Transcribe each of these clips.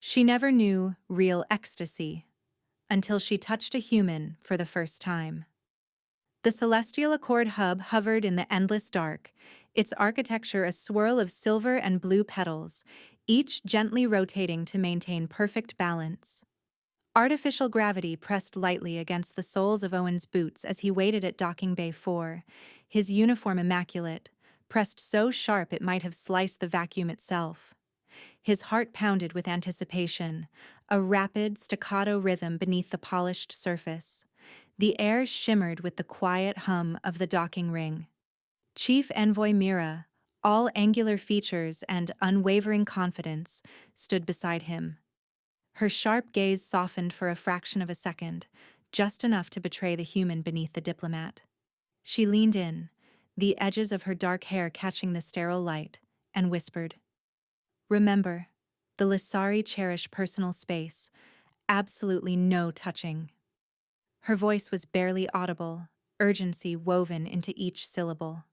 She never knew real ecstasy until she touched a human for the first time. The celestial Accord hub hovered in the endless dark, its architecture a swirl of silver and blue petals, each gently rotating to maintain perfect balance. Artificial gravity pressed lightly against the soles of Owen's boots as he waited at Docking Bay 4, his uniform immaculate, pressed so sharp it might have sliced the vacuum itself. His heart pounded with anticipation, a rapid, staccato rhythm beneath the polished surface. The air shimmered with the quiet hum of the docking ring. Chief Envoy Mira, all angular features and unwavering confidence, stood beside him. Her sharp gaze softened for a fraction of a second, just enough to betray the human beneath the diplomat. She leaned in, the edges of her dark hair catching the sterile light, and whispered, "Remember, the Lissari cherish personal space, absolutely no touching." Her voice was barely audible, urgency woven into each syllable.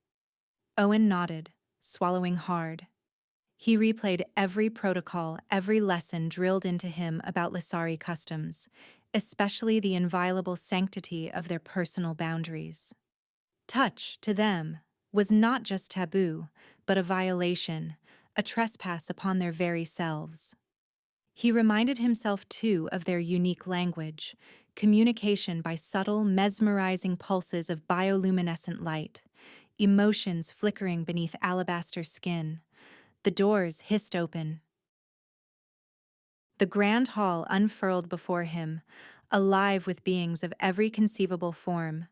Owen nodded, swallowing hard. He replayed every protocol, every lesson drilled into him about Lissari customs, especially the inviolable sanctity of their personal boundaries. Touch, to them, was not just taboo, but a violation, a trespass upon their very selves. He reminded himself, too, of their unique language, communication by subtle, mesmerizing pulses of bioluminescent light, emotions flickering beneath alabaster skin. The doors hissed open. The grand hall unfurled before him, alive with beings of every conceivable form.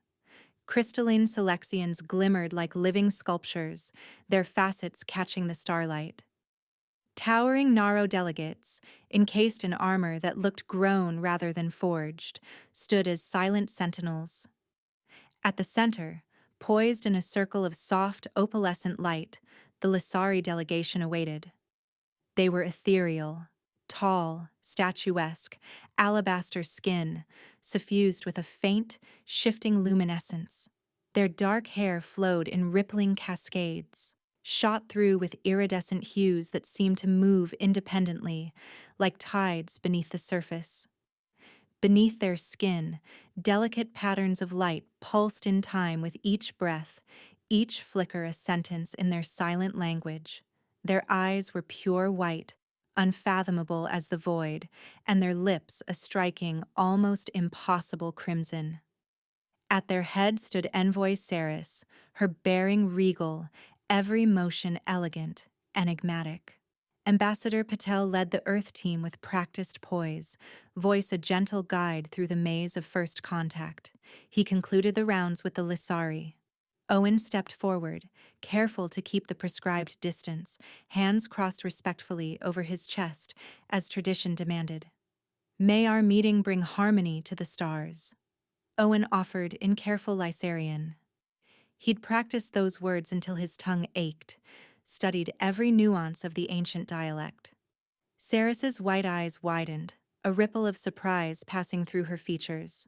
Crystalline Selexians glimmered like living sculptures, their facets catching the starlight. Towering Naro delegates, encased in armor that looked grown rather than forged, stood as silent sentinels. At the center, poised in a circle of soft, opalescent light, the Lissari delegation awaited. They were ethereal, tall, statuesque, alabaster skin, suffused with a faint, shifting luminescence. Their dark hair flowed in rippling cascades, shot through with iridescent hues that seemed to move independently, like tides beneath the surface. Beneath their skin, delicate patterns of light pulsed in time with each breath, each flicker a sentence in their silent language. Their eyes were pure white, unfathomable as the void, and their lips a striking, almost impossible crimson. At their head stood Envoy Ceres, her bearing regal, every motion elegant, enigmatic. Ambassador Patel led the Earth team with practiced poise, voice a gentle guide through the maze of first contact. He concluded the rounds with the Lissari. Owen stepped forward, careful to keep the prescribed distance, hands crossed respectfully over his chest, as tradition demanded. "May our meeting bring harmony to the stars," Owen offered in careful Lysarian. He'd practiced those words until his tongue ached, studied every nuance of the ancient dialect. Ceres's white eyes widened, a ripple of surprise passing through her features.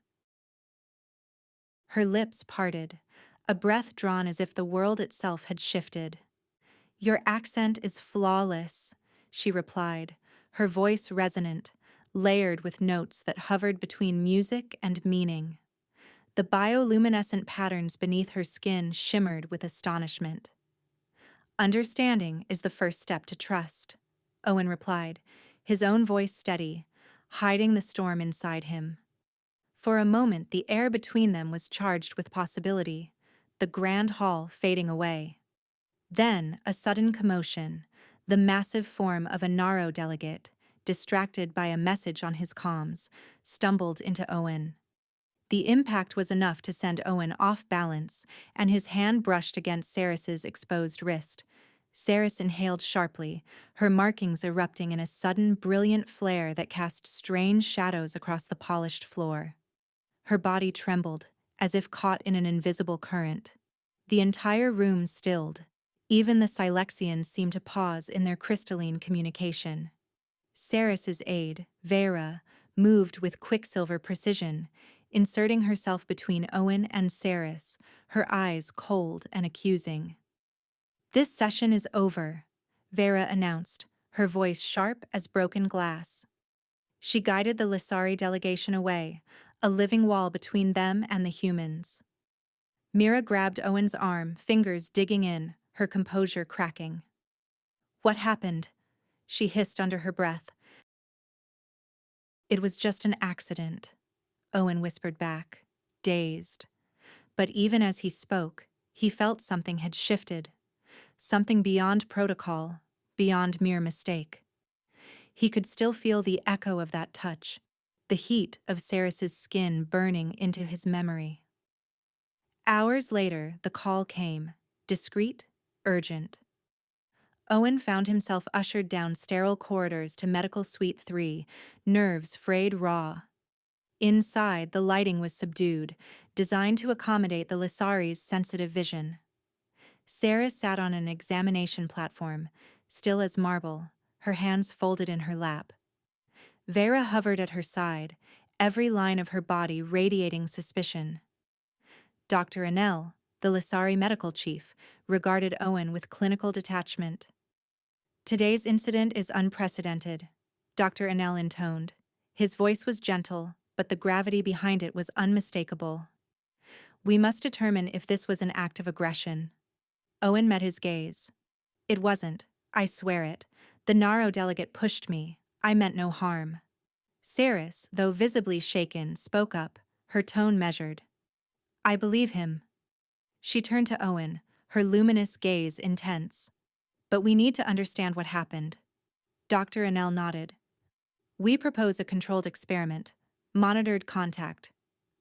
Her lips parted, a breath drawn as if the world itself had shifted. "Your accent is flawless," she replied, her voice resonant, layered with notes that hovered between music and meaning. The bioluminescent patterns beneath her skin shimmered with astonishment. "Understanding is the first step to trust," Owen replied, his own voice steady, hiding the storm inside him. For a moment, the air between them was charged with possibility, the grand hall fading away. Then, a sudden commotion, the massive form of a Naro delegate, distracted by a message on his comms, stumbled into Owen. The impact was enough to send Owen off balance, and his hand brushed against Ceres's exposed wrist. Ceres inhaled sharply, her markings erupting in a sudden, brilliant flare that cast strange shadows across the polished floor. Her body trembled, as if caught in an invisible current. The entire room stilled. Even the Silexians seemed to pause in their crystalline communication. Ceres's aide, Vera, moved with quicksilver precision, inserting herself between Owen and Ceres, her eyes cold and accusing. "This session is over," Vera announced, her voice sharp as broken glass. She guided the Lissari delegation away, a living wall between them and the humans. Mira grabbed Owen's arm, fingers digging in, her composure cracking. "What happened?" she hissed under her breath. "It was just an accident," Owen whispered back, dazed. But even as he spoke, he felt something had shifted, something beyond protocol, beyond mere mistake. He could still feel the echo of that touch, the heat of Ceres's skin burning into his memory. Hours later, the call came, discreet, urgent. Owen found himself ushered down sterile corridors to Medical Suite 3, nerves frayed raw. Inside, the lighting was subdued, designed to accommodate the Lissari's sensitive vision. Sarah sat on an examination platform, still as marble, her hands folded in her lap. Vera hovered at her side, every line of her body radiating suspicion. Dr. Anel, the Lissari medical chief, regarded Owen with clinical detachment. "Today's incident is unprecedented," Dr. Anel intoned. His voice was gentle, but the gravity behind it was unmistakable. "We must determine if this was an act of aggression." Owen met his gaze. "It wasn't, I swear it. The Naro delegate pushed me. I meant no harm." Ceres, though visibly shaken, spoke up, her tone measured. "I believe him." She turned to Owen, her luminous gaze intense. "But we need to understand what happened." Dr. Anel nodded. "We propose a controlled experiment, monitored contact,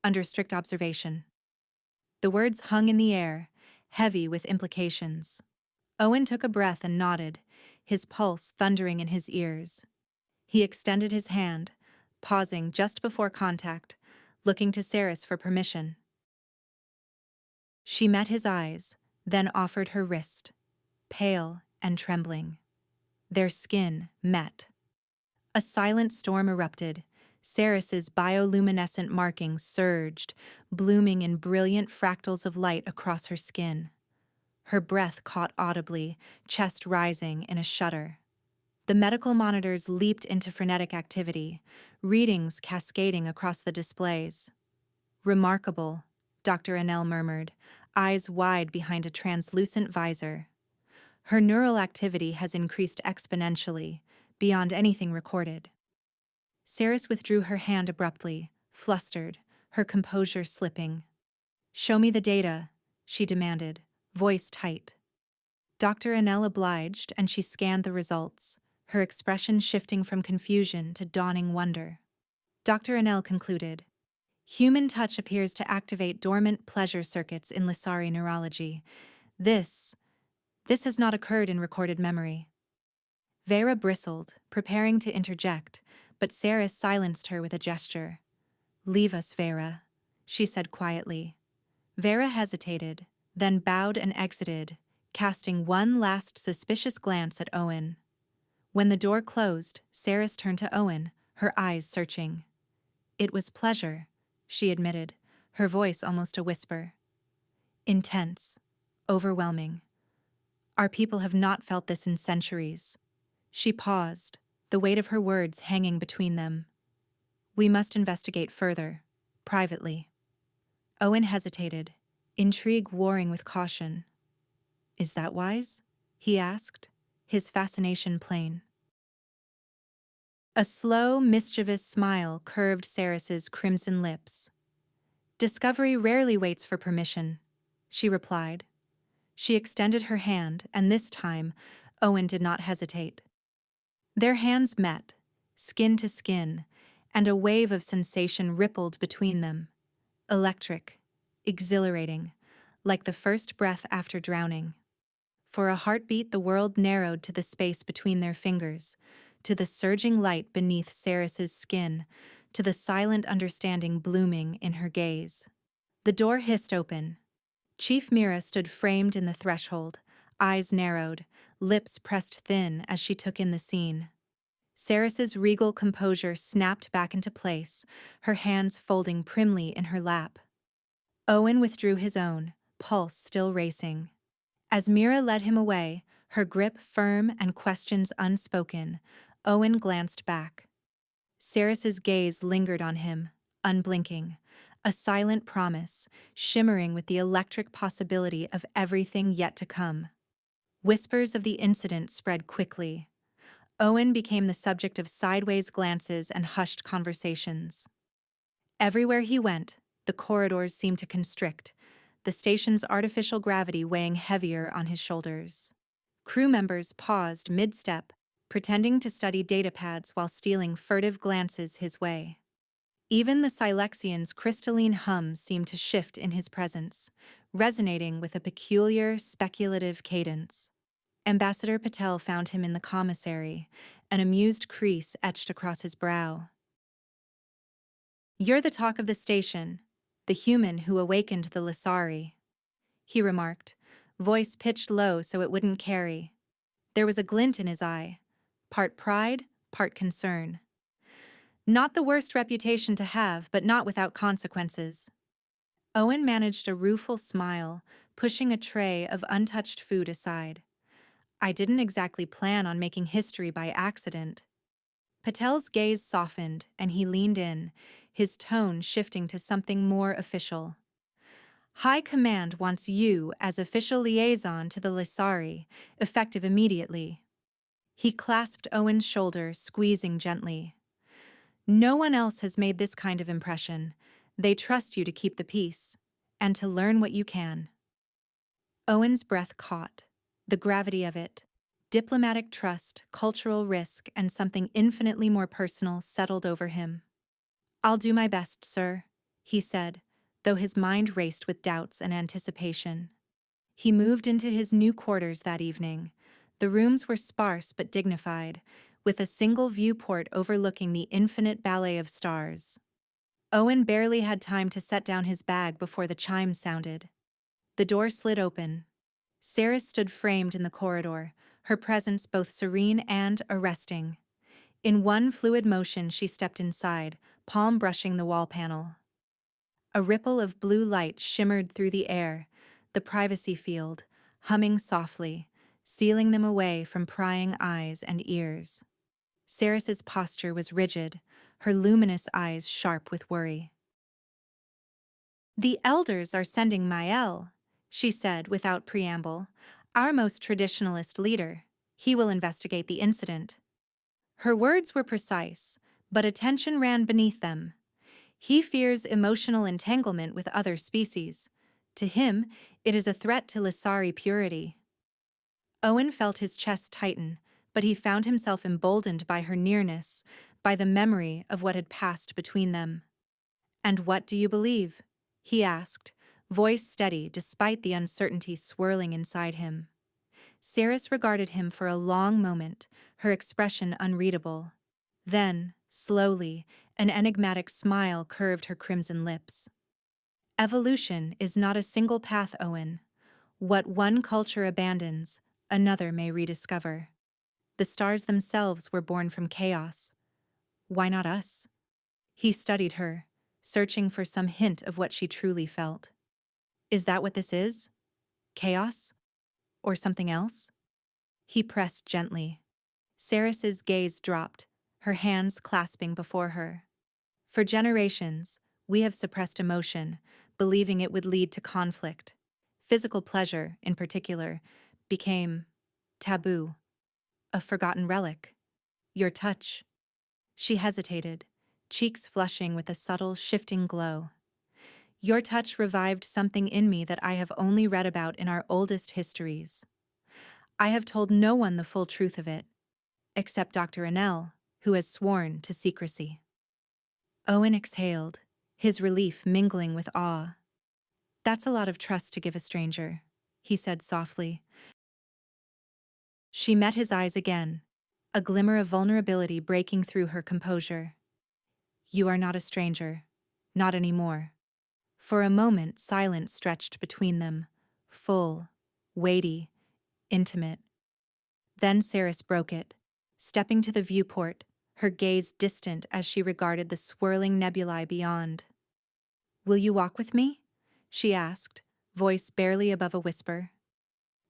under strict observation." The words hung in the air, heavy with implications. Owen took a breath and nodded, his pulse thundering in his ears. He extended his hand, pausing just before contact, looking to Ceres for permission. She met his eyes, then offered her wrist, pale and trembling. Their skin met. A silent storm erupted. Ceres's bioluminescent markings surged, blooming in brilliant fractals of light across her skin. Her breath caught audibly, chest rising in a shudder. The medical monitors leaped into frenetic activity, readings cascading across the displays. "Remarkable," Dr. Anel murmured, eyes wide behind a translucent visor. "Her neural activity has increased exponentially, beyond anything recorded." Ceres withdrew her hand abruptly, flustered, her composure slipping. "Show me the data," she demanded, voice tight. Dr. Anel obliged, and she scanned the results, her expression shifting from confusion to dawning wonder. Dr. Anel concluded, "Human touch appears to activate dormant pleasure circuits in Lissari neurology. This has not occurred in recorded memory." Vera bristled, preparing to interject, but Ceres silenced her with a gesture. "Leave us, Vera," she said quietly. Vera hesitated, then bowed and exited, casting one last suspicious glance at Owen. When the door closed, Ceres turned to Owen, her eyes searching. "It was pleasure," she admitted, her voice almost a whisper. "Intense, overwhelming. Our people have not felt this in centuries." She paused, the weight of her words hanging between them. "We must investigate further, privately." Owen hesitated, intrigue warring with caution. "Is that wise?" he asked, his fascination plain. A slow, mischievous smile curved Ceres's crimson lips. "Discovery rarely waits for permission," she replied. She extended her hand, and this time, Owen did not hesitate. Their hands met, skin to skin, and a wave of sensation rippled between them. Electric, exhilarating, like the first breath after drowning. For a heartbeat, the world narrowed to the space between their fingers, to the surging light beneath Ceres's skin, to the silent understanding blooming in her gaze. The door hissed open. Chief Mira stood framed in the threshold, eyes narrowed, lips pressed thin as she took in the scene. Ceres's regal composure snapped back into place, her hands folding primly in her lap. Owen withdrew his own, pulse still racing. As Mira led him away, her grip firm and questions unspoken, Owen glanced back. Ceres's gaze lingered on him, unblinking, a silent promise, shimmering with the electric possibility of everything yet to come. Whispers of the incident spread quickly. Owen became the subject of sideways glances and hushed conversations. Everywhere he went, the corridors seemed to constrict, the station's artificial gravity weighing heavier on his shoulders. Crew members paused mid-step, pretending to study datapads while stealing furtive glances his way. Even the Silexian's crystalline hum seemed to shift in his presence, resonating with a peculiar, speculative cadence. Ambassador Patel found him in the commissary, an amused crease etched across his brow. "You're the talk of the station, the human who awakened the Lissari," he remarked, voice pitched low so it wouldn't carry. There was a glint in his eye, part pride, part concern. Not the worst reputation to have, but not without consequences. Owen managed a rueful smile, pushing a tray of untouched food aside. "I didn't exactly plan on making history by accident." Patel's gaze softened, and he leaned in, his tone shifting to something more official. "High Command wants you as official liaison to the Lissari, effective immediately." He clasped Owen's shoulder, squeezing gently. "No one else has made this kind of impression. They trust you to keep the peace, and to learn what you can." Owen's breath caught, the gravity of it. Diplomatic trust, cultural risk, and something infinitely more personal settled over him. "I'll do my best, sir," he said, though his mind raced with doubts and anticipation. He moved into his new quarters that evening. The rooms were sparse but dignified, with a single viewport overlooking the infinite ballet of stars. Owen barely had time to set down his bag before the chimes sounded. The door slid open. Ceres stood framed in the corridor, her presence both serene and arresting. In one fluid motion she stepped inside, palm brushing the wall panel. A ripple of blue light shimmered through the air, the privacy field, humming softly, sealing them away from prying eyes and ears. Ceres's posture was rigid, her luminous eyes sharp with worry. "The elders are sending Mael," she said without preamble, "our most traditionalist leader. He will investigate the incident." Her words were precise, but attention ran beneath them. He fears emotional entanglement with other species. To him, it is a threat to Lissari purity. Owen felt his chest tighten, but he found himself emboldened by her nearness, by the memory of what had passed between them. "And what do you believe?" he asked, voice steady despite the uncertainty swirling inside him. Ceres regarded him for a long moment, her expression unreadable. Then, slowly, an enigmatic smile curved her crimson lips. "Evolution is not a single path, Owen. What one culture abandons, another may rediscover. The stars themselves were born from chaos. Why not us?" He studied her, searching for some hint of what she truly felt. "Is that what this is? Chaos? Or something else?" He pressed gently. Ceres's gaze dropped, her hands clasping before her. "For generations, we have suppressed emotion, believing it would lead to conflict. Physical pleasure, in particular, became taboo, a forgotten relic. Your touch." She hesitated, cheeks flushing with a subtle, shifting glow. "Your touch revived something in me that I have only read about in our oldest histories. I have told no one the full truth of it, except Dr. Enel, who has sworn to secrecy." Owen exhaled, his relief mingling with awe. "That's a lot of trust to give a stranger," he said softly. She met his eyes again, a glimmer of vulnerability breaking through her composure. "You are not a stranger. Not anymore." For a moment, silence stretched between them, full, weighty, intimate. Then Ceres broke it, stepping to the viewport, her gaze distant as she regarded the swirling nebulae beyond. "Will you walk with me?" she asked, voice barely above a whisper.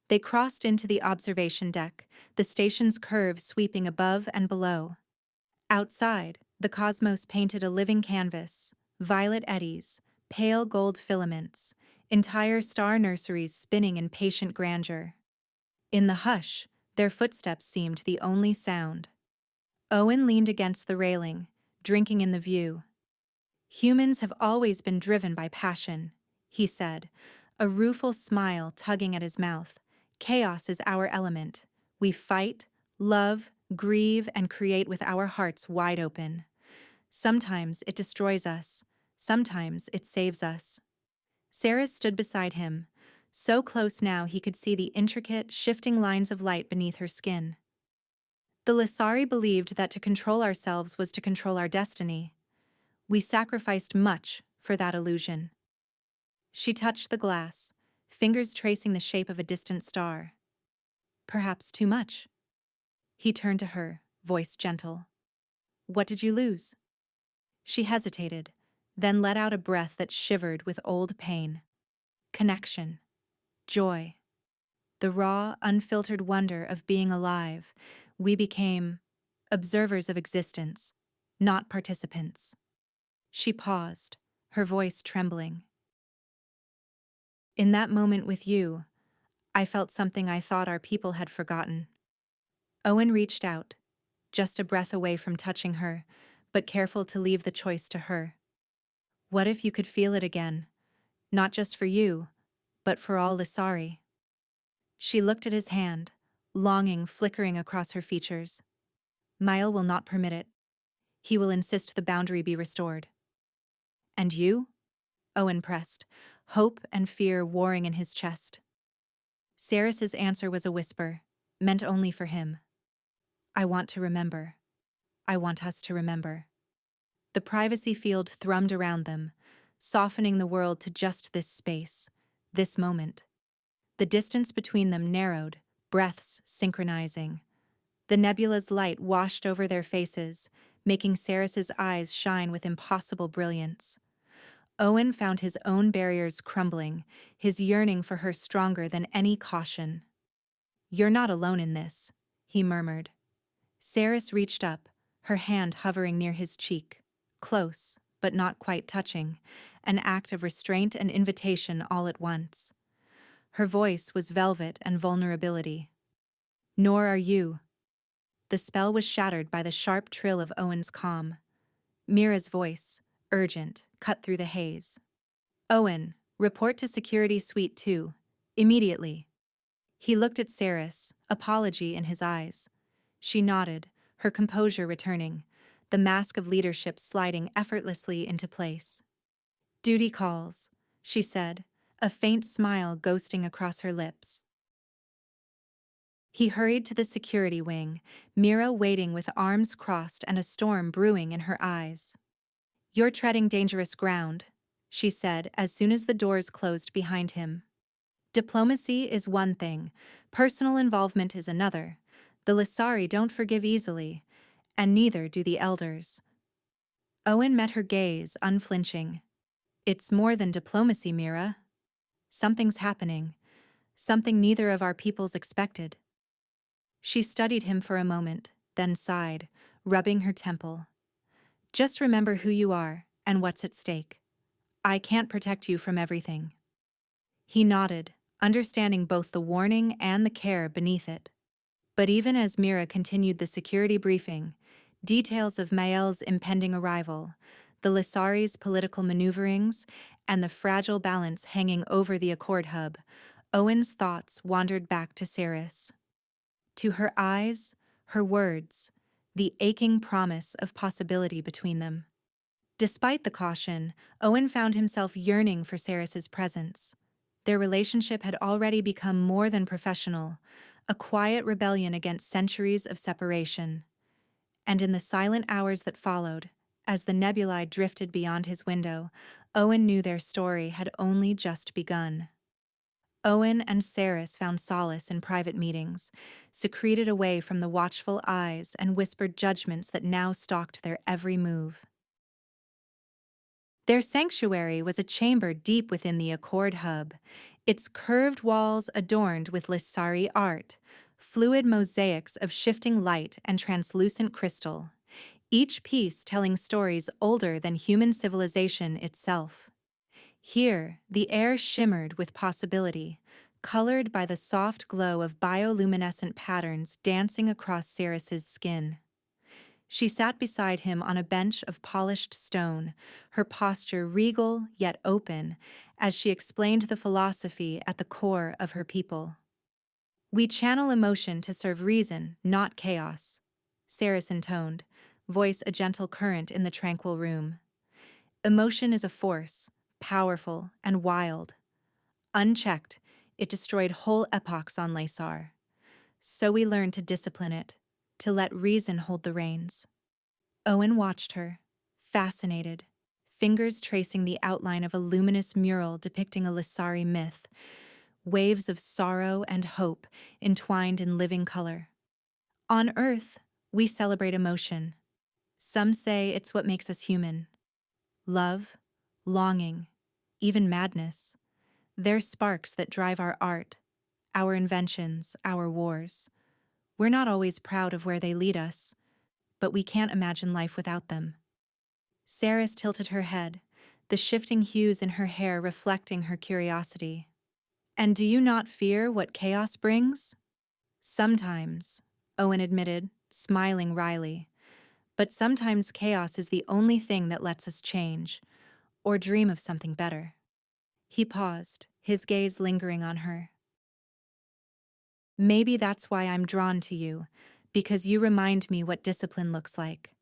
They crossed into the observation deck, the station's curve sweeping above and below. Outside, The cosmos painted a living canvas, violet eddies, pale gold filaments, entire star nurseries spinning in patient grandeur. In the hush, their footsteps seemed the only sound. Owen leaned against the railing, drinking in the view. Humans have always been driven by passion, he said, a rueful smile tugging at his mouth. Chaos is our element. We fight, love, grieve, and create with our hearts wide open. Sometimes it destroys us. Sometimes it saves us. Sarah stood beside him, so close now he could see the intricate, shifting lines of light beneath her skin. The Lissari believed that to control ourselves was to control our destiny. We sacrificed much for that illusion. She touched the glass, fingers tracing the shape of a distant star. Perhaps too much. He turned to her, voice gentle. What did you lose? She hesitated, then let out a breath that shivered with old pain. Connection. Joy. The raw, unfiltered wonder of being alive. We became observers of existence, not participants. She paused, her voice trembling. In that moment with you, I felt something I thought our people had forgotten. Owen reached out, just a breath away from touching her, but careful to leave the choice to her. What if you could feel it again? Not just for you, but for all Lissari. She looked at his hand, longing flickering across her features. Mile will not permit it. He will insist the boundary be restored. And you? Owen pressed, hope and fear warring in his chest. Saris's answer was a whisper, meant only for him. I want to remember. I want us to remember. The privacy field thrummed around them, softening the world to just this space, this moment. The distance between them narrowed, breaths synchronizing. The nebula's light washed over their faces, making Saris's eyes shine with impossible brilliance. Owen found his own barriers crumbling, his yearning for her stronger than any caution. You're not alone in this, he murmured. Saris reached up, her hand hovering near his cheek, close, but not quite touching, an act of restraint and invitation all at once. Her voice was velvet and vulnerability. Nor are you. The spell was shattered by the sharp trill of Owen's calm. Mira's voice, urgent, cut through the haze. Owen, report to Security Suite 2. Immediately. He looked at Saris, apology in his eyes. She nodded, her composure returning, the mask of leadership sliding effortlessly into place. Duty calls, she said, a faint smile ghosting across her lips. He hurried to the security wing, Mira waiting with arms crossed and a storm brewing in her eyes. You're treading dangerous ground, she said as soon as the doors closed behind him. Diplomacy is one thing, personal involvement is another. The Lissari don't forgive easily, and neither do the elders. Owen met her gaze, unflinching. It's more than diplomacy, Mira. Something's happening, something neither of our peoples expected. She studied him for a moment, then sighed, rubbing her temple. Just remember who you are and what's at stake. I can't protect you from everything. He nodded, understanding both the warning and the care beneath it. But even as Mira continued the security briefing, details of Mael's impending arrival, the Lissari's political maneuverings, and the fragile balance hanging over the Accord hub, Owen's thoughts wandered back to Saris. To her eyes, her words, the aching promise of possibility between them. Despite the caution, Owen found himself yearning for Saris's presence. Their relationship had already become more than professional, a quiet rebellion against centuries of separation. And in the silent hours that followed, as the nebulae drifted beyond his window, Owen knew their story had only just begun. Owen and Saris found solace in private meetings, secreted away from the watchful eyes and whispered judgments that now stalked their every move. Their sanctuary was a chamber deep within the Accord hub, its curved walls adorned with Lissari art, fluid mosaics of shifting light and translucent crystal. each piece telling stories older than human civilization itself. Here, the air shimmered with possibility, colored by the soft glow of bioluminescent patterns dancing across Ceres's skin. She sat beside him on a bench of polished stone, her posture regal yet open, as she explained the philosophy at the core of her people. "We channel emotion to serve reason, not chaos," Ceres intoned, voice a gentle current in the tranquil room. "Emotion is a force, powerful and wild. Unchecked, it destroyed whole epochs on Laysar. So we learn to discipline it, to let reason hold the reins." Owen watched her, fascinated, fingers tracing the outline of a luminous mural depicting a Lissari myth, waves of sorrow and hope entwined in living color. On Earth, we celebrate emotion. Some say it's what makes us human. Love, longing, even madness. They're sparks that drive our art, our inventions, our wars. We're not always proud of where they lead us, but we can't imagine life without them. Ceres tilted her head, the shifting hues in her hair reflecting her curiosity. "And do you not fear what chaos brings?" "Sometimes," Owen admitted, smiling wryly. "But sometimes chaos is the only thing that lets us change, or dream of something better." He paused, his gaze lingering on her. "Maybe that's why I'm drawn to you, because you remind me what discipline looks like,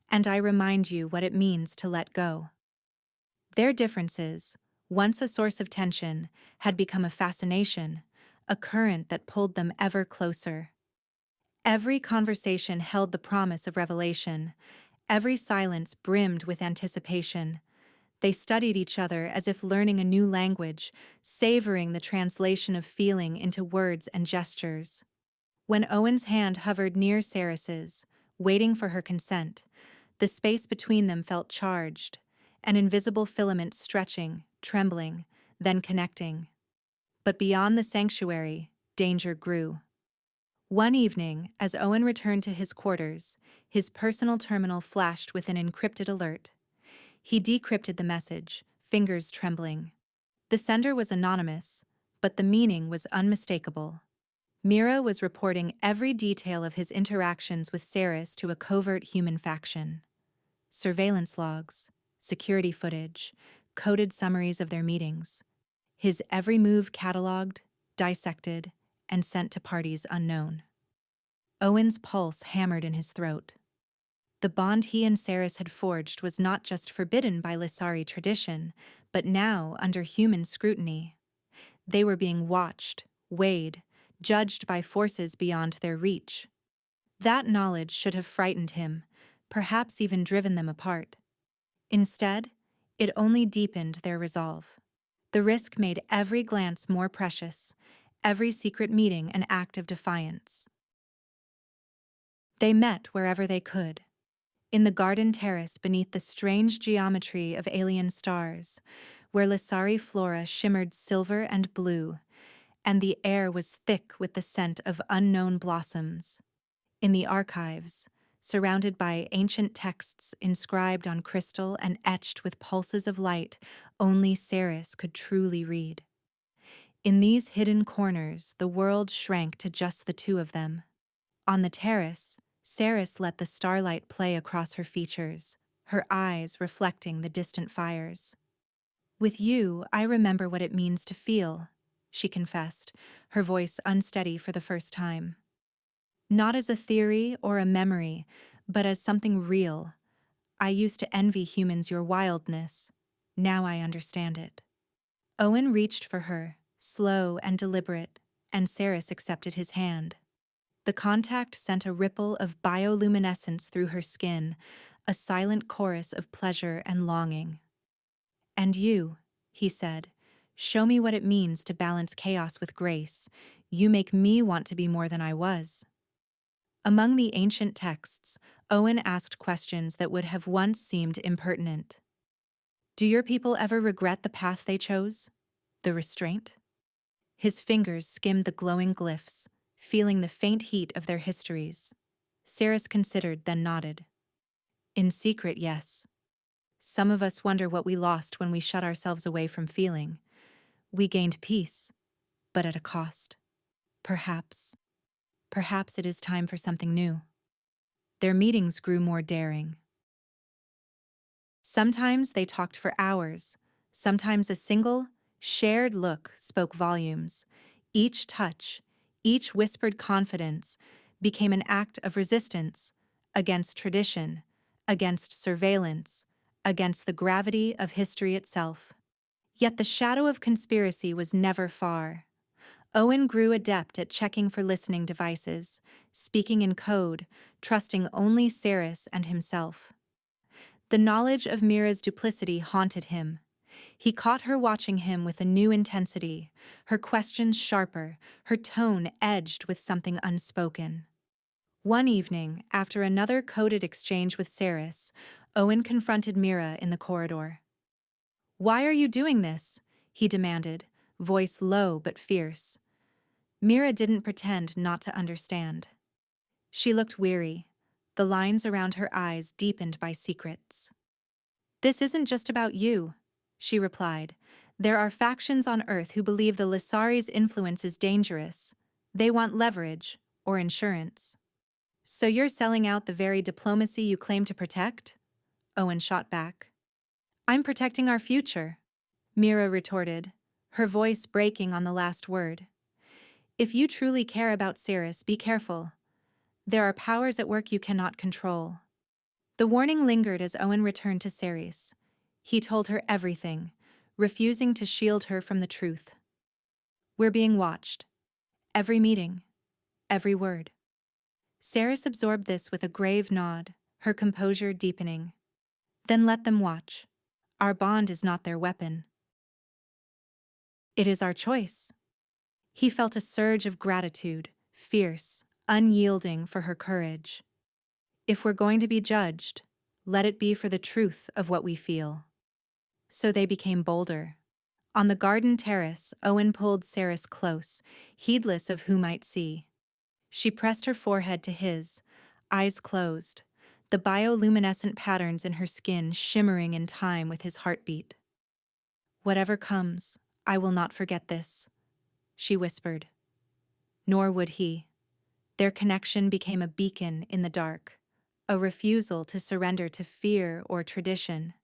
and I remind you what it means to let go." Their differences, once a source of tension, had become a fascination, a current that pulled them ever closer. Every conversation held the promise of revelation, every silence brimmed with anticipation. They studied each other as if learning a new language, savoring the translation of feeling into words and gestures. When Owen's hand hovered near Ceres's, waiting for her consent, the space between them felt charged, an invisible filament stretching, trembling, then connecting. But beyond the sanctuary, danger grew. One evening, as Owen returned to his quarters, his personal terminal flashed with an encrypted alert. He decrypted the message, fingers trembling. The sender was anonymous, but the meaning was unmistakable. Mira was reporting every detail of his interactions with Ceres to a covert human faction. Surveillance logs, security footage, coded summaries of their meetings. His every move catalogued, dissected, and sent to parties unknown. Owen's pulse hammered in his throat. The bond he and Ceres had forged was not just forbidden by Lissari tradition, but now under human scrutiny. They were being watched, weighed, judged by forces beyond their reach. That knowledge should have frightened him, perhaps even driven them apart. Instead, it only deepened their resolve. The risk made every glance more precious, every secret meeting an act of defiance. They met wherever they could. In the garden terrace beneath the strange geometry of alien stars, where Lissari flora shimmered silver and blue, and the air was thick with the scent of unknown blossoms. In the archives, surrounded by ancient texts inscribed on crystal and etched with pulses of light only Ceres could truly read. In these hidden corners, the world shrank to just the two of them. On the terrace, Ceres let the starlight play across her features, her eyes reflecting the distant fires. "With you, I remember what it means to feel," she confessed, her voice unsteady for the first time. "Not as a theory or a memory, but as something real. I used to envy humans your wildness. Now I understand it." Owen reached for her, slow and deliberate, and Ceres accepted his hand. The contact sent a ripple of bioluminescence through her skin, a silent chorus of pleasure and longing. "And you," he said, "show me what it means to balance chaos with grace. You make me want to be more than I was." Among the ancient texts, Owen asked questions that would have once seemed impertinent. "Do your people ever regret the path they chose? The restraint?" His fingers skimmed the glowing glyphs, feeling the faint heat of their histories. Ceres considered, then nodded. In secret, yes. Some of us wonder what we lost when we shut ourselves away from feeling. We gained peace, but at a cost. Perhaps, perhaps it is time for something new. Their meetings grew more daring. Sometimes they talked for hours. Sometimes a single, shared look spoke volumes. Each touch, each whispered confidence became an act of resistance against tradition, against surveillance, against the gravity of history itself. Yet the shadow of conspiracy was never far. Owen grew adept at checking for listening devices, speaking in code, trusting only Saris and himself. The knowledge of Mira's duplicity haunted him. He caught her watching him with a new intensity, her questions sharper, her tone edged with something unspoken. One evening, after another coded exchange with Saris, Owen confronted Mira in the corridor. "Why are you doing this?" he demanded, voice low but fierce. Mira didn't pretend not to understand. She looked weary, the lines around her eyes deepened by secrets. "This isn't just about you," she replied. "There are factions on Earth who believe the Lissari's influence is dangerous. They want leverage, or insurance." "So you're selling out the very diplomacy you claim to protect?" Owen shot back. "I'm protecting our future," Mira retorted, her voice breaking on the last word. "If you truly care about Saris, be careful. There are powers at work you cannot control." The warning lingered as Owen returned to Saris. He told her everything, refusing to shield her from the truth. "We're being watched. Every meeting. Every word." Saris absorbed this with a grave nod, her composure deepening. "Then let them watch. Our bond is not their weapon. It is our choice." He felt a surge of gratitude, fierce, unyielding for her courage. "If we're going to be judged, let it be for the truth of what we feel." So they became bolder. On the garden terrace, Owen pulled Saris close, heedless of who might see. She pressed her forehead to his, eyes closed, the bioluminescent patterns in her skin shimmering in time with his heartbeat. "Whatever comes, I will not forget this," she whispered. Nor would he. Their connection became a beacon in the dark, a refusal to surrender to fear or tradition.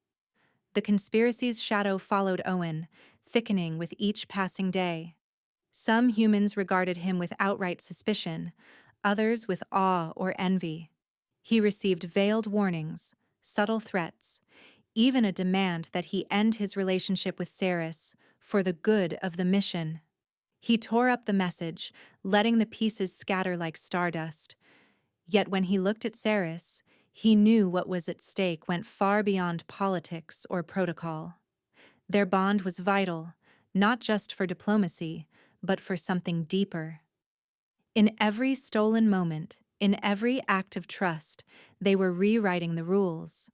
The conspiracy's shadow followed Owen, thickening with each passing day. Some humans regarded him with outright suspicion, others with awe or envy. He received veiled warnings, subtle threats, even a demand that he end his relationship with Saris for the good of the mission. He tore up the message, letting the pieces scatter like stardust. Yet when he looked at Saris, he knew what was at stake went far beyond politics or protocol. Their bond was vital, not just for diplomacy, but for something deeper. In every stolen moment, in every act of trust, they were rewriting the rules.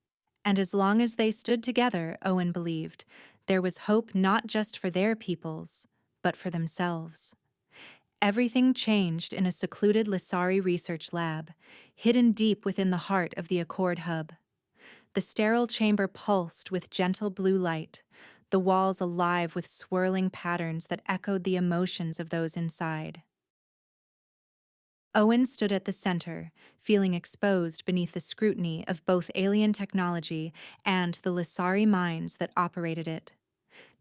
And as long as they stood together, Owen believed, there was hope not just for their peoples, but for themselves. Everything changed in a secluded Lissari research lab, hidden deep within the heart of the Accord hub. The sterile chamber pulsed with gentle blue light, the walls alive with swirling patterns that echoed the emotions of those inside. Owen stood at the center, feeling exposed beneath the scrutiny of both alien technology and the Lissari minds that operated it.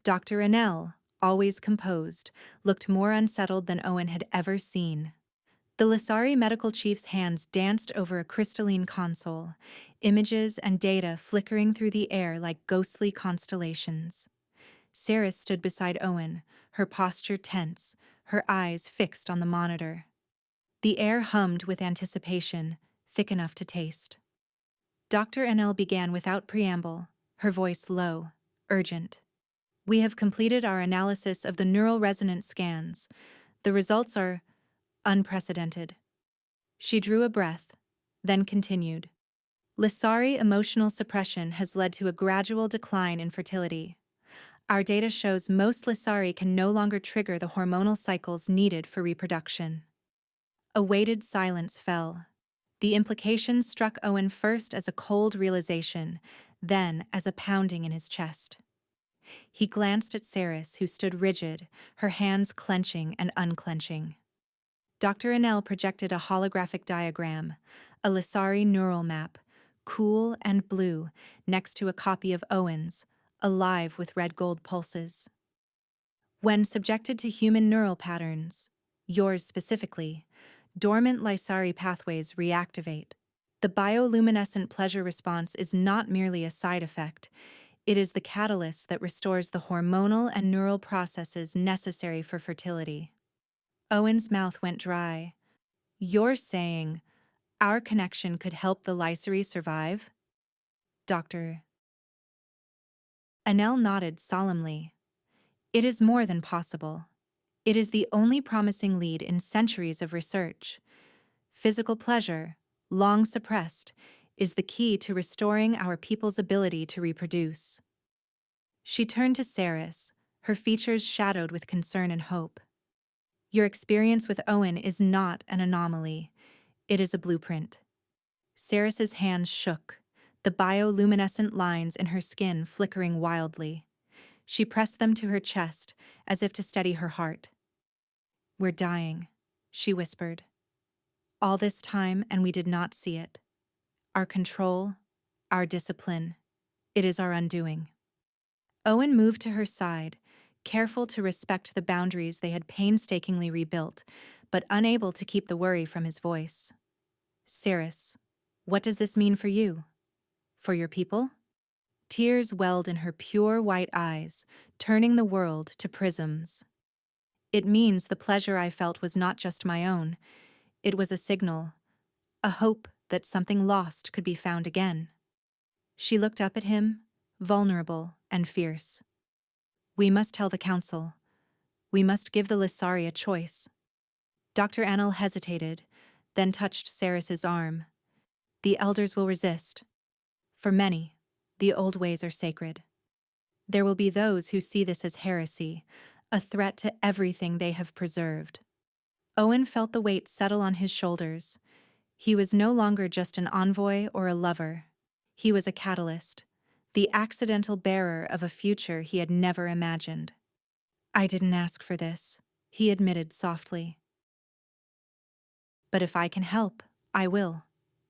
Dr. Enel, always composed, looked more unsettled than Owen had ever seen. The Lissari medical chief's hands danced over a crystalline console, images and data flickering through the air like ghostly constellations. Saris stood beside Owen, her posture tense, her eyes fixed on the monitor. The air hummed with anticipation, thick enough to taste. Dr. Enel began without preamble, her voice low, urgent. "We have completed our analysis of the neural resonance scans. The results are unprecedented." She drew a breath, then continued. "Lissari emotional suppression has led to a gradual decline in fertility. Our data shows most Lissari can no longer trigger the hormonal cycles needed for reproduction." A weighted silence fell. The implication struck Owen first as a cold realization, then as a pounding in his chest. He glanced at Saris, who stood rigid, her hands clenching and unclenching. Dr. Enel projected a holographic diagram, a Lissari neural map, cool and blue, next to a copy of Owen's, alive with red gold pulses. When subjected to human neural patterns, yours specifically, dormant Lysari pathways reactivate. The bioluminescent pleasure response is not merely a side effect, it is the catalyst that restores the hormonal and neural processes necessary for fertility. Owen's mouth went dry. You're saying our connection could help the Lysari survive? Dr. Anel nodded solemnly. It is more than possible. It is the only promising lead in centuries of research. Physical pleasure, long suppressed, is the key to restoring our people's ability to reproduce. She turned to Saris, her features shadowed with concern and hope. Your experience with Owen is not an anomaly. It is a blueprint. Saris's hands shook, the bioluminescent lines in her skin flickering wildly. She pressed them to her chest, as if to steady her heart. We're dying, she whispered. All this time, and we did not see it. Our control, our discipline, it is our undoing. Owen moved to her side, careful to respect the boundaries they had painstakingly rebuilt, but unable to keep the worry from his voice. Saris, what does this mean for you? For your people? Tears welled in her pure white eyes, turning the world to prisms. It means the pleasure I felt was not just my own. It was a signal, a hope that something lost could be found again. She looked up at him, vulnerable and fierce. We must tell the council. We must give the Lissari a choice. Dr. Anil hesitated, then touched Saris's arm. The elders will resist. For many, the old ways are sacred. There will be those who see this as heresy, a threat to everything they have preserved. Owen felt the weight settle on his shoulders. He was no longer just an envoy or a lover. He was a catalyst, the accidental bearer of a future he had never imagined. I didn't ask for this, he admitted softly. But if I can help, I will.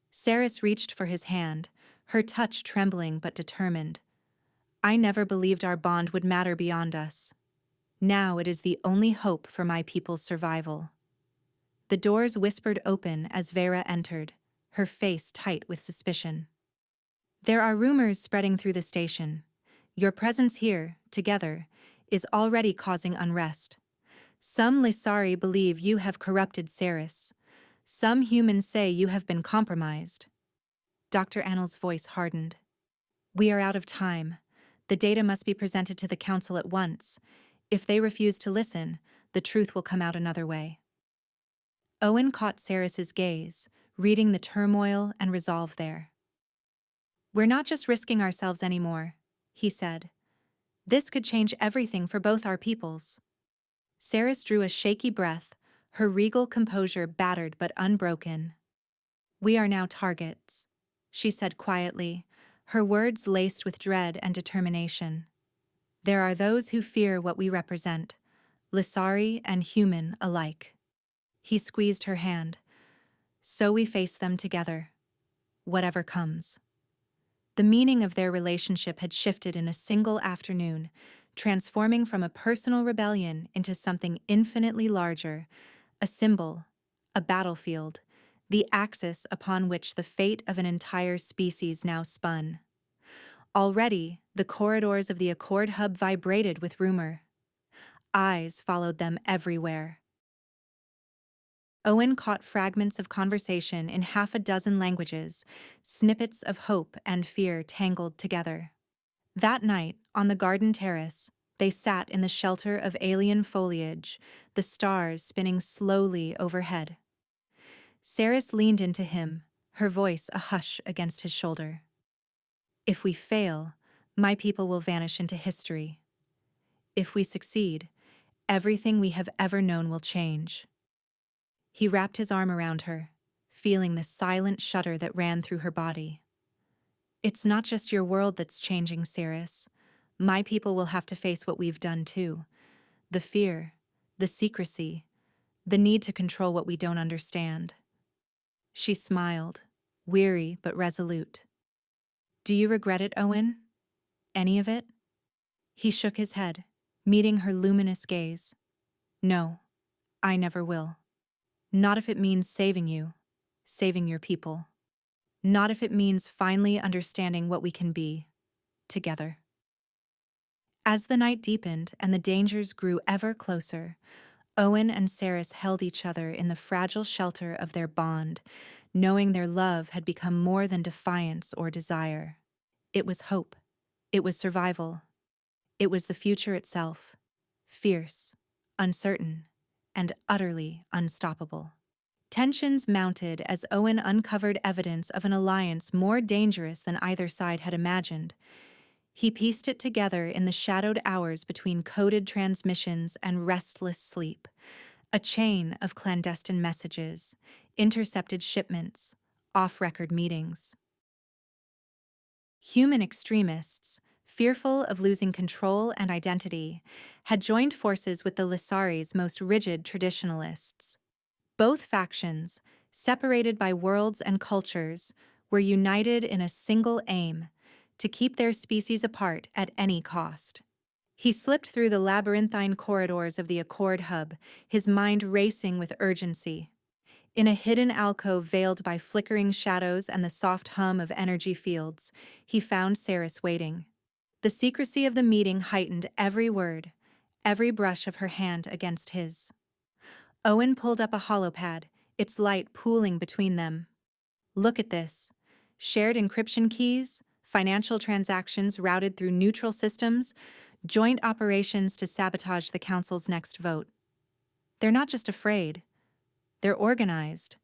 Saris reached for his hand, her touch trembling but determined. I never believed our bond would matter beyond us. Now it is the only hope for my people's survival. The doors whispered open as Vera entered, her face tight with suspicion. There are rumors spreading through the station. Your presence here, together, is already causing unrest. Some Lissari believe you have corrupted Saris. Some humans say you have been compromised. Dr. Annel's voice hardened. We are out of time. The data must be presented to the council at once. If they refuse to listen, the truth will come out another way. Owen caught Saris's gaze, reading the turmoil and resolve there. We're not just risking ourselves anymore, he said. This could change everything for both our peoples. Saris drew a shaky breath, her regal composure battered but unbroken. We are now targets, she said quietly, her words laced with dread and determination. There are those who fear what we represent, Lissari and human alike. He squeezed her hand. So we face them together, whatever comes. The meaning of their relationship had shifted in a single afternoon, transforming from a personal rebellion into something infinitely larger, a symbol, a battlefield, the axis upon which the fate of an entire species now spun. Already, the corridors of the Accord Hub vibrated with rumor. Eyes followed them everywhere. Owen caught fragments of conversation in half a dozen languages, snippets of hope and fear tangled together. That night, on the garden terrace, they sat in the shelter of alien foliage, the stars spinning slowly overhead. Saris leaned into him, her voice a hush against his shoulder. If we fail, my people will vanish into history. If we succeed, everything we have ever known will change. He wrapped his arm around her, feeling the silent shudder that ran through her body. It's not just your world that's changing, Cirrus. My people will have to face what we've done too. The fear, the secrecy, the need to control what we don't understand. She smiled, weary but resolute. Do you regret it, Owen? Any of it? He shook his head, meeting her luminous gaze. No, I never will. Not if it means saving you, saving your people. Not if it means finally understanding what we can be, together. As the night deepened and the dangers grew ever closer, Owen and Saris held each other in the fragile shelter of their bond, knowing their love had become more than defiance or desire. It was hope. It was survival. It was the future itself, fierce, uncertain, and utterly unstoppable. Tensions mounted as Owen uncovered evidence of an alliance more dangerous than either side had imagined. He pieced it together in the shadowed hours between coded transmissions and restless sleep, a chain of clandestine messages, intercepted shipments, off-record meetings. Human extremists, fearful of losing control and identity, had joined forces with the Lissari's most rigid traditionalists. Both factions, separated by worlds and cultures, were united in a single aim: to keep their species apart at any cost. He slipped through the labyrinthine corridors of the Accord hub, his mind racing with urgency. In a hidden alcove veiled by flickering shadows and the soft hum of energy fields, he found Saris waiting. The secrecy of the meeting heightened every word, every brush of her hand against his. Owen pulled up a holopad, its light pooling between them. Look at this. Shared encryption keys, financial transactions routed through neutral systems, joint operations to sabotage the Council's next vote. They're not just afraid. They're organized.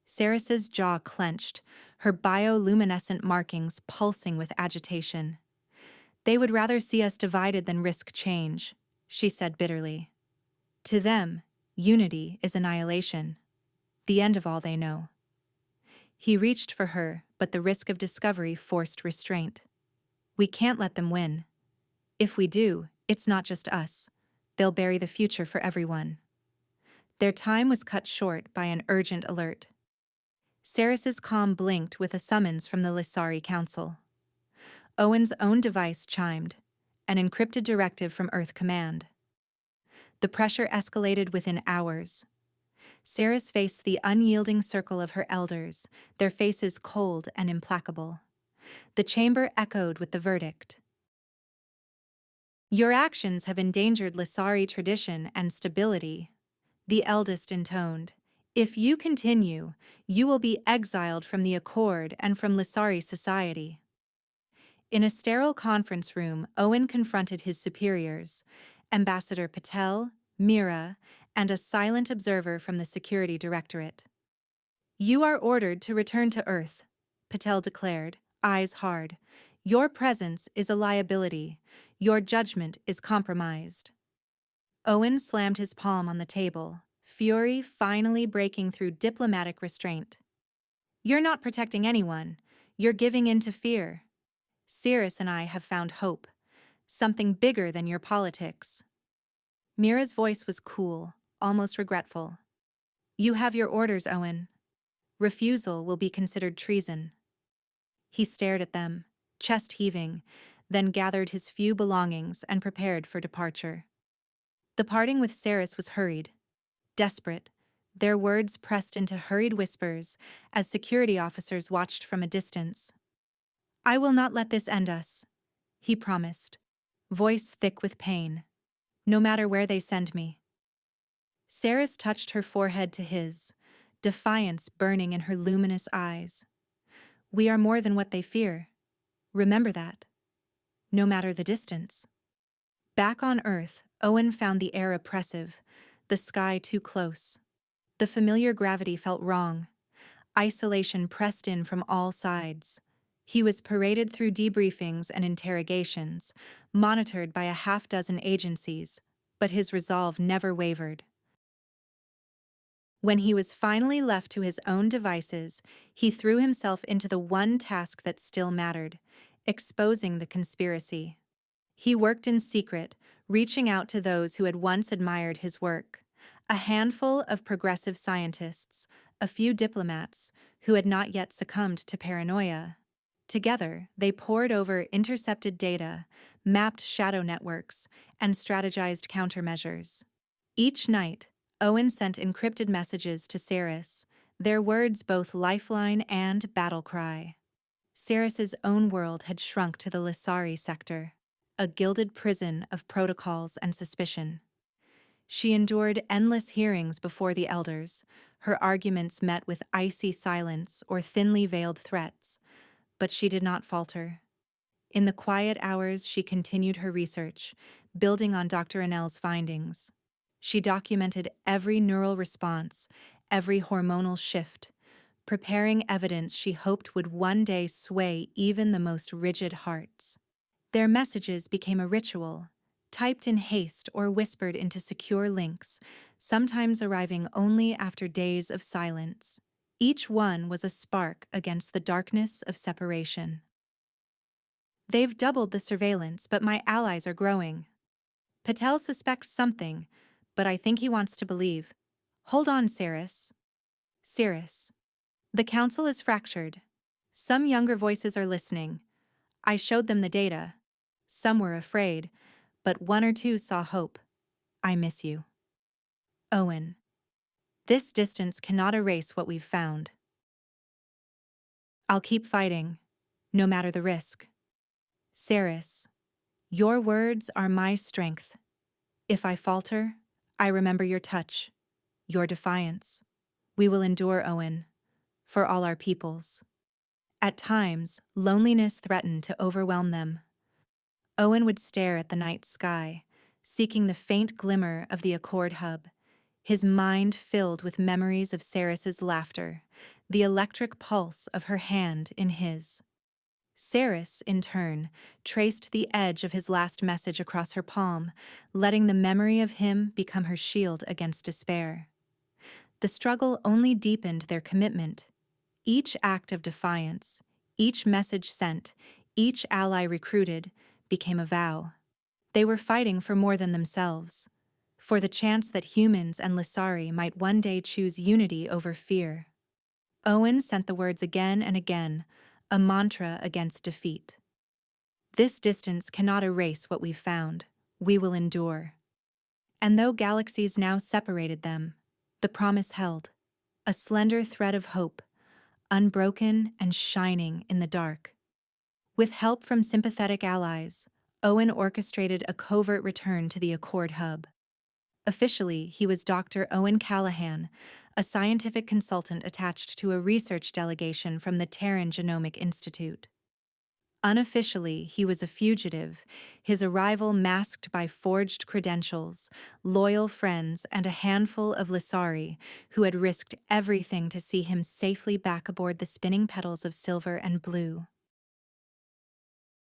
Saris's jaw clenched, her bioluminescent markings pulsing with agitation. They would rather see us divided than risk change, she said bitterly. To them, unity is annihilation, the end of all they know. He reached for her, but the risk of discovery forced restraint. We can't let them win. If we do, it's not just us. They'll bury the future for everyone. Their time was cut short by an urgent alert. Saris's comm blinked with a summons from the Lissari Council. Owen's own device chimed, an encrypted directive from Earth Command. The pressure escalated within hours. Saris faced the unyielding circle of her elders, their faces cold and implacable. The chamber echoed with the verdict. Your actions have endangered Lissari tradition and stability, the eldest intoned. If you continue, you will be exiled from the Accord and from Lissari society. In a sterile conference room, Owen confronted his superiors, Ambassador Patel, Mira, and a silent observer from the Security Directorate. You are ordered to return to Earth, Patel declared, eyes hard. Your presence is a liability. Your judgment is compromised. Owen slammed his palm on the table, fury finally breaking through diplomatic restraint. You're not protecting anyone. You're giving in to fear. Cirrus and I have found hope, something bigger than your politics. Mira's voice was cool, almost regretful. You have your orders, Owen. Refusal will be considered treason. He stared at them, chest heaving, then gathered his few belongings and prepared for departure. The parting with Saris was hurried, desperate, their words pressed into hurried whispers as security officers watched from a distance. I will not let this end us, he promised, voice thick with pain. No matter where they send me. Saris touched her forehead to his, defiance burning in her luminous eyes. We are more than what they fear. Remember that. No matter the distance. Back on Earth, Owen found the air oppressive, the sky too close. The familiar gravity felt wrong. Isolation pressed in from all sides. He was paraded through debriefings and interrogations, monitored by a half-dozen agencies, but his resolve never wavered. When he was finally left to his own devices, he threw himself into the one task that still mattered: exposing the conspiracy. He worked in secret, reaching out to those who had once admired his work. A handful of progressive scientists, a few diplomats who had not yet succumbed to paranoia. Together, they pored over intercepted data, mapped shadow networks, and strategized countermeasures. Each night, Owen sent encrypted messages to Ceres, their words both lifeline and battle cry. Ceres's own world had shrunk to the Lissari sector, a gilded prison of protocols and suspicion. She endured endless hearings before the elders, her arguments met with icy silence or thinly veiled threats, but she did not falter. In the quiet hours, she continued her research, building on Dr. Annell's findings. She documented every neural response, every hormonal shift, preparing evidence she hoped would one day sway even the most rigid hearts. Their messages became a ritual, typed in haste or whispered into secure links, sometimes arriving only after days of silence. Each one was a spark against the darkness of separation. They've doubled the surveillance, but my allies are growing. Patel suspects something, but I think he wants to believe. Hold on, Ceres. Ceres. The council is fractured. Some younger voices are listening. I showed them the data. Some were afraid, but one or two saw hope. I miss you. Owen. This distance cannot erase what we've found. I'll keep fighting, no matter the risk. Ceres. Your words are my strength. If I falter, I remember your touch, your defiance. We will endure, Owen, for all our peoples. At times, loneliness threatened to overwhelm them. Owen would stare at the night sky, seeking the faint glimmer of the Accord hub, his mind filled with memories of Ceres's laughter, the electric pulse of her hand in his. Ceres, in turn, traced the edge of his last message across her palm, letting the memory of him become her shield against despair. The struggle only deepened their commitment. Each act of defiance, each message sent, each ally recruited, became a vow. They were fighting for more than themselves, for the chance that humans and Lissari might one day choose unity over fear. Owen sent the words again and again, a mantra against defeat. This distance cannot erase what we've found. We will endure. And though galaxies now separated them, the promise held, a slender thread of hope, unbroken and shining in the dark. With help from sympathetic allies, Owen orchestrated a covert return to the Accord hub. Officially, he was Dr. Owen Callahan, a scientific consultant attached to a research delegation from the Terran Genomic Institute. Unofficially, he was a fugitive, his arrival masked by forged credentials, loyal friends, and a handful of Lissari who had risked everything to see him safely back aboard the spinning petals of silver and blue.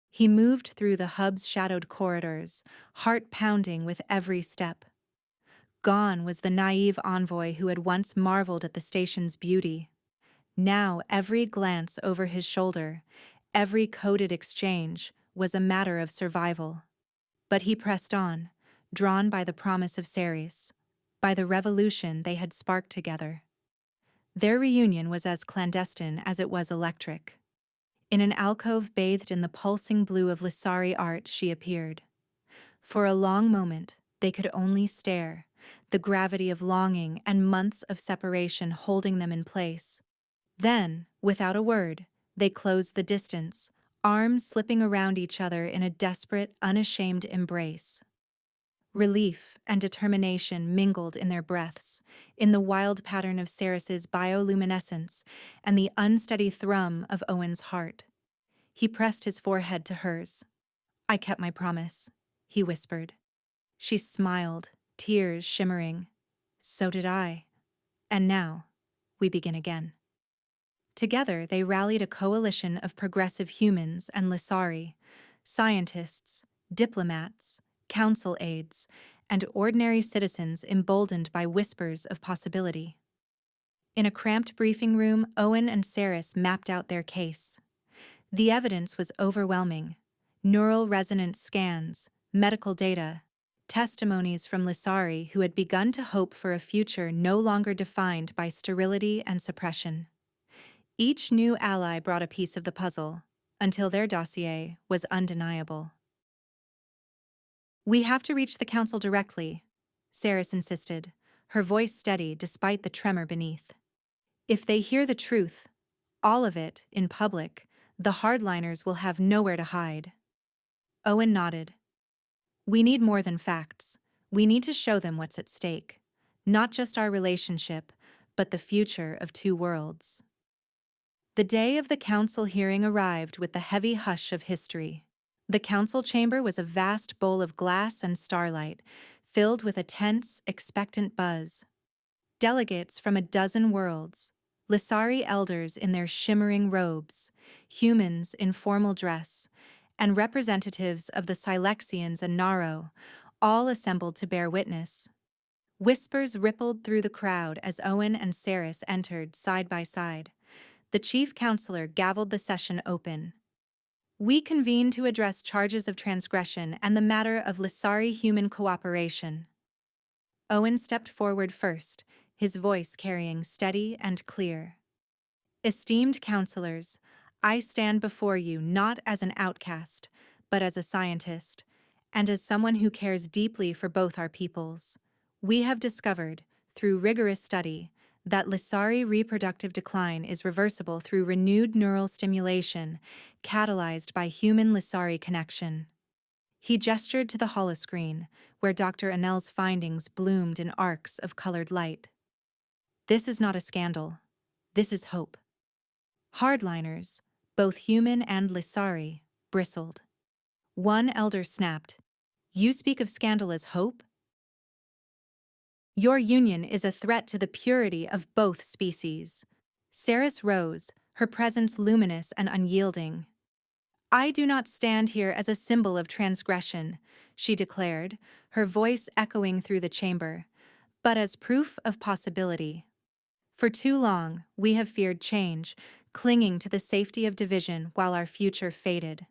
He moved through the hub's shadowed corridors, heart pounding with every step. Gone was the naive envoy who had once marveled at the station's beauty. Now every glance over his shoulder, every coded exchange, was a matter of survival. But he pressed on, drawn by the promise of Ceres, by the revolution they had sparked together. Their reunion was as clandestine as it was electric. In an alcove bathed in the pulsing blue of Lissari art, she appeared. For a long moment, they could only stare, the gravity of longing and months of separation holding them in place. Then, without a word, they closed the distance, arms slipping around each other in a desperate, unashamed embrace. Relief and determination mingled in their breaths, in the wild pattern of Ceres's bioluminescence and the unsteady thrum of Owen's heart. He pressed his forehead to hers. "I kept my promise," he whispered. She smiled, tears shimmering. "So did I. And now, we begin again." Together, they rallied a coalition of progressive humans and Lissari, scientists, diplomats, council aides, and ordinary citizens emboldened by whispers of possibility. In a cramped briefing room, Owen and Saris mapped out their case. The evidence was overwhelming. Neural resonance scans, medical data, testimonies from Lissari who had begun to hope for a future no longer defined by sterility and suppression. Each new ally brought a piece of the puzzle, until their dossier was undeniable. "We have to reach the council directly," Saris insisted, her voice steady despite the tremor beneath. "If they hear the truth, all of it, in public, the hardliners will have nowhere to hide." Owen nodded. "We need more than facts. We need to show them what's at stake. Not just our relationship, but the future of two worlds." The day of the council hearing arrived with the heavy hush of history. The council chamber was a vast bowl of glass and starlight, filled with a tense, expectant buzz. Delegates from a dozen worlds, Lissari elders in their shimmering robes, humans in formal dress, and representatives of the Silexians and Naro, all assembled to bear witness. Whispers rippled through the crowd as Owen and Saris entered side by side. The chief counselor gavelled the session open. "We convene to address charges of transgression and the matter of Lissari human cooperation." Owen stepped forward first, his voice carrying steady and clear. "Esteemed counselors, I stand before you not as an outcast, but as a scientist, and as someone who cares deeply for both our peoples. We have discovered, through rigorous study, that Lissari reproductive decline is reversible through renewed neural stimulation, catalyzed by human-Lissari connection." He gestured to the holoscreen, where Dr. Anel's findings bloomed in arcs of colored light. "This is not a scandal. This is hope." Hardliners, both human and Lissari, bristled. One elder snapped, "You speak of scandal as hope? Your union is a threat to the purity of both species." Saris rose, her presence luminous and unyielding. "I do not stand here as a symbol of transgression," she declared, her voice echoing through the chamber, "but as proof of possibility. For too long, we have feared change, clinging to the safety of division while our future faded.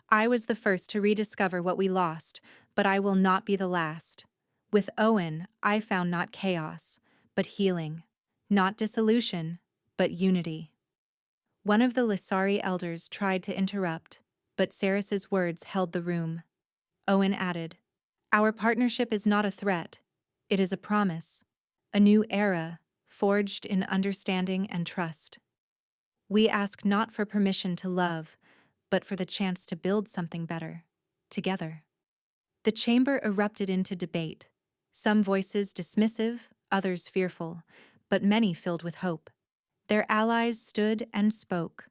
I was the first to rediscover what we lost, but I will not be the last. With Owen, I found not chaos, but healing. Not dissolution, but unity." One of the Lissari elders tried to interrupt, but Saris's words held the room. Owen added, "Our partnership is not a threat. It is a promise. A new era, forged in understanding and trust. We ask not for permission to love, but for the chance to build something better, together." The chamber erupted into debate, some voices dismissive, others fearful, but many filled with hope. Their allies stood and spoke.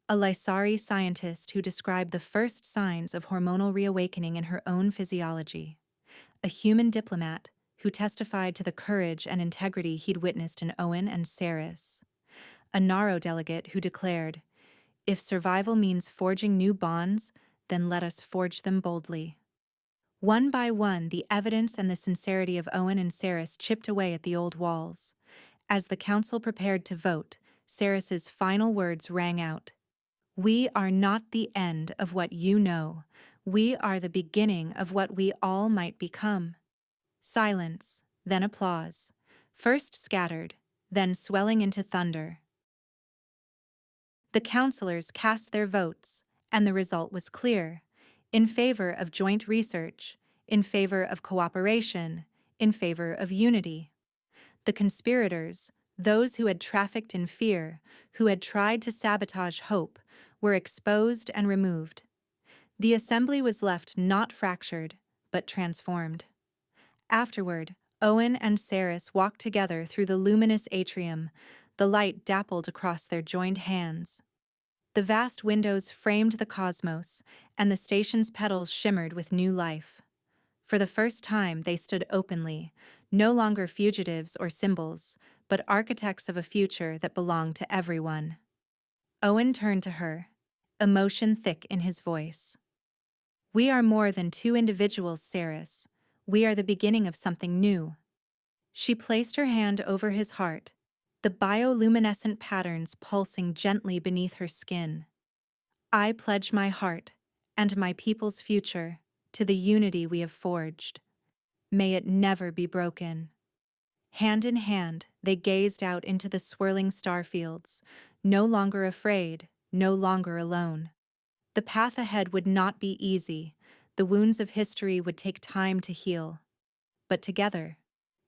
A Lissari scientist who described the first signs of hormonal reawakening in her own physiology. A human diplomat who testified to the courage and integrity he'd witnessed in Owen and Saris. A Naro delegate who declared, "If survival means forging new bonds, then let us forge them boldly." One by one, the evidence and the sincerity of Owen and Saris chipped away at the old walls. As the council prepared to vote, Saris's final words rang out. "We are not the end of what you know. We are the beginning of what we all might become." Silence, then applause, first scattered, then swelling into thunder. The councilors cast their votes, and the result was clear. In favor of joint research, in favor of cooperation, in favor of unity. The conspirators, those who had trafficked in fear, who had tried to sabotage hope, were exposed and removed. The assembly was left not fractured, but transformed. Afterward, Owen and Saris walked together through the luminous atrium, the light dappled across their joined hands. The vast windows framed the cosmos, and the station's petals shimmered with new life. For the first time, they stood openly, no longer fugitives or symbols, but architects of a future that belonged to everyone. Owen turned to her, emotion thick in his voice. "We are more than two individuals, Saris. We are the beginning of something new." She placed her hand over his heart, the bioluminescent patterns pulsing gently beneath her skin. I pledge my heart and my people's future to the unity we have forged. May it never be broken. Hand in hand, they gazed out into the swirling starfields, no longer afraid, no longer alone. The path ahead would not be easy. The wounds of history would take time to heal. But together,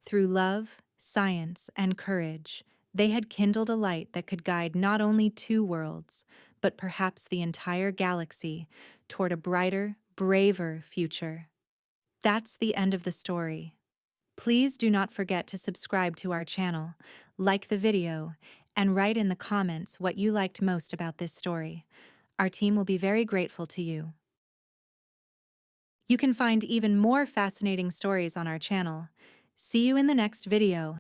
through love, science, and courage, they had kindled a light that could guide not only two worlds, but perhaps the entire galaxy toward a brighter, braver future. That's the end of the story. Please do not forget to subscribe to our channel, like the video, and write in the comments what you liked most about this story. Our team will be very grateful to you. You can find even more fascinating stories on our channel. See you in the next video.